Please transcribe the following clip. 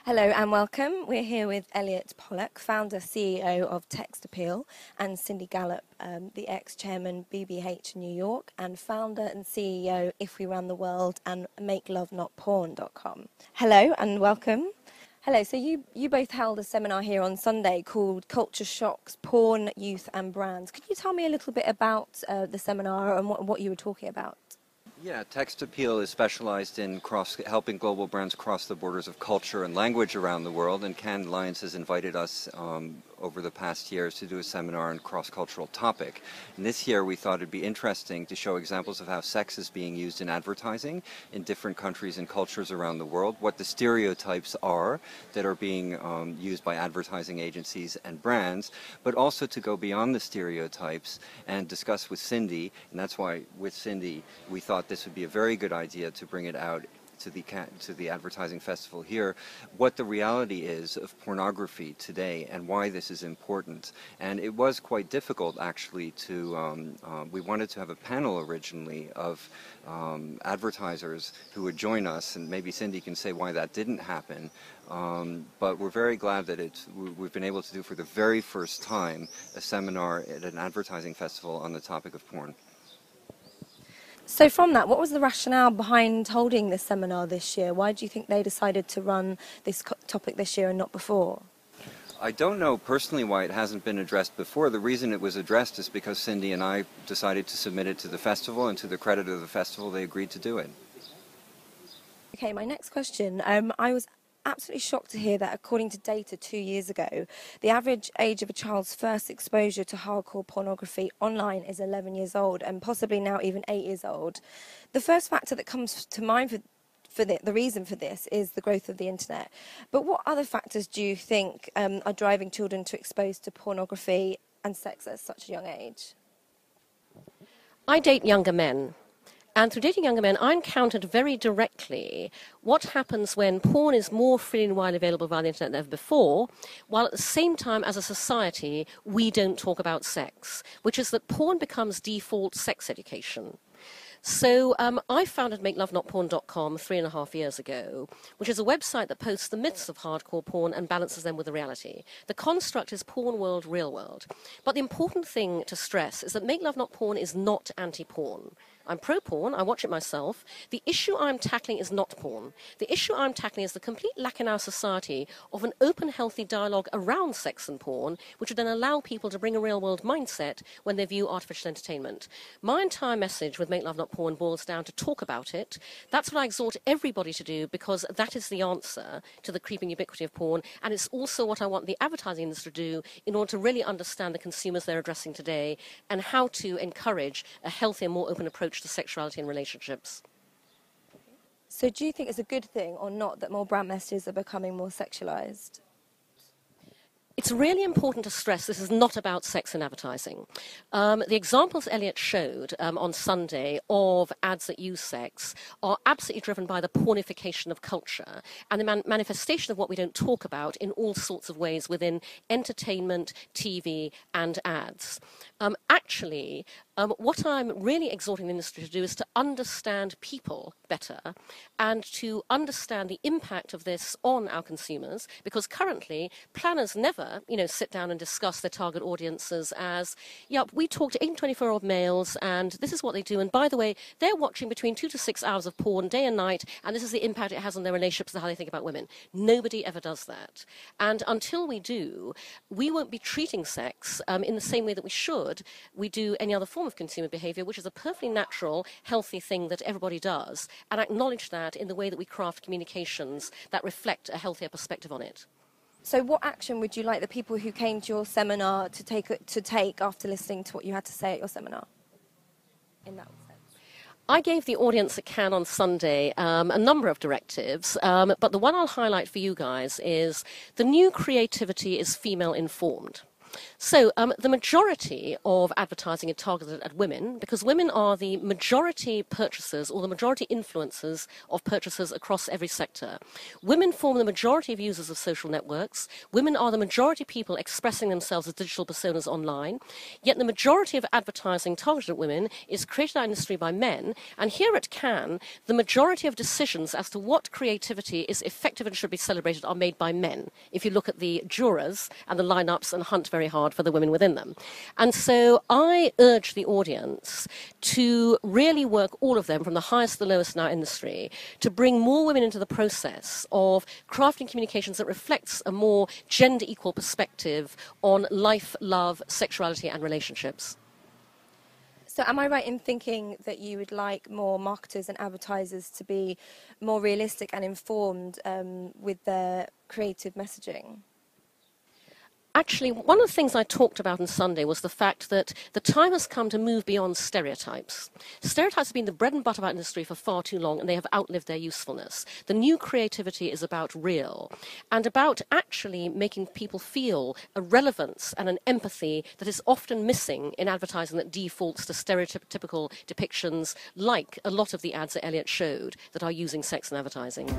Hello and welcome. We're here with Elliot Polak, founder, CEO of Textappeal, and Cindy Gallop, the ex-chairman BBH New York, and founder and CEO If We Run the World and MakeLoveNotPorn.com. Hello and welcome. Hello, so you both held a seminar here on Sunday called Culture Shocks, Porn, Youth and Brands. Could you tell me a little bit about the seminar and what you were talking about? Yeah, Textappeal is specialized in helping global brands cross the borders of culture and language around the world, and Cannes Lions has invited us over the past years to do a seminar on cross-cultural topic. And this year we thought it'd be interesting to show examples of how sex is being used in advertising in different countries and cultures around the world, what the stereotypes are that are being used by advertising agencies and brands, but also to go beyond the stereotypes and discuss with Cindy, and that's why with Cindy we thought this would be a very good idea to bring it out to the advertising festival here, what the reality is of pornography today and why this is important. And it was quite difficult actually to, we wanted to have a panel originally of advertisers who would join us, and maybe Cindy can say why that didn't happen. But we're very glad that we've been able to do for the very first time a seminar at an advertising festival on the topic of porn. So from that, what was the rationale behind holding this seminar this year? Why do you think they decided to run this topic this year and not before? I don't know personally why it hasn't been addressed before. The reason it was addressed is because Cindy and I decided to submit it to the festival, and to the credit of the festival, they agreed to do it. Okay, my next question. I was absolutely shocked to hear that according to data 2 years ago, the average age of a child's first exposure to hardcore pornography online is 11 years old, and possibly now even 8 years old. The first factor that comes to mind for the reason for this is the growth of the internet. But what other factors do you think are driving children to expose to pornography and sex at such a young age? I date younger men. And through dating younger men, I encountered very directly what happens when porn is more freely and widely available via the internet than ever before, while at the same time, as a society, we don't talk about sex, which is that porn becomes default sex education. So I founded MakeLoveNotPorn.com 3.5 years ago, which is a website that posts the myths of hardcore porn and balances them with the reality. The construct is porn world, real world. But the important thing to stress is that Make Love Not Porn is not anti-porn. I'm pro-porn, I watch it myself. The issue I'm tackling is not porn. The issue I'm tackling is the complete lack in our society of an open, healthy dialogue around sex and porn, which would then allow people to bring a real-world mindset when they view artificial entertainment. My entire message with Make Love Not Porn boils down to talk about it. That's what I exhort everybody to do, because that is the answer to the creeping ubiquity of porn, and it's also what I want the advertising industry to do in order to really understand the consumers they're addressing today and how to encourage a healthier, more open approach to sexuality and relationships. So do you think it's a good thing or not that more brand messages are becoming more sexualized? It's really important to stress this is not about sex in advertising. The examples Elliot showed on Sunday of ads that use sex are absolutely driven by the pornification of culture and the manifestation of what we don't talk about in all sorts of ways within entertainment, TV, and ads. Actually, what I'm really exhorting the industry to do is to understand people better and to understand the impact of this on our consumers, because currently planners never sit down and discuss their target audiences as, we talk to 8 and 24-year-old males and this is what they do, and by the way, they're watching between 2 to 6 hours of porn day and night, and this is the impact it has on their relationships and how they think about women. Nobody ever does that. And until we do, we won't be treating sex in the same way that we do any other form of consumer behavior, which is a perfectly natural, healthy thing that everybody does, and acknowledge that in the way that we craft communications that reflect a healthier perspective on it. So what action would you like the people who came to your seminar to take after listening to what you had to say at your seminar? In that sense. I gave the audience at Cannes on Sunday a number of directives, but the one I'll highlight for you guys is the new creativity is female-informed. So the majority of advertising is targeted at women because women are the majority purchasers or the majority influencers of purchasers across every sector. Women form the majority of users of social networks. Women are the majority people expressing themselves as digital personas online. Yet the majority of advertising targeted at women is created in our industry by men. And here at Cannes, the majority of decisions as to what creativity is effective and should be celebrated are made by men. If you look at the jurors and the lineups and hunt very hard for the women within them. And so I urge the audience to really work all of them from the highest to the lowest in our industry to bring more women into the process of crafting communications that reflects a more gender equal perspective on life, love, sexuality and relationships. So am I right in thinking that you would like more marketers and advertisers to be more realistic and informed with their creative messaging? Actually, one of the things I talked about on Sunday was the fact that the time has come to move beyond stereotypes. Stereotypes have been the bread and butter of our industry for far too long, and they have outlived their usefulness. The new creativity is about real, and about actually making people feel a relevance and an empathy that is often missing in advertising that defaults to stereotypical depictions, like a lot of the ads that Elliot showed that are using sex in advertising.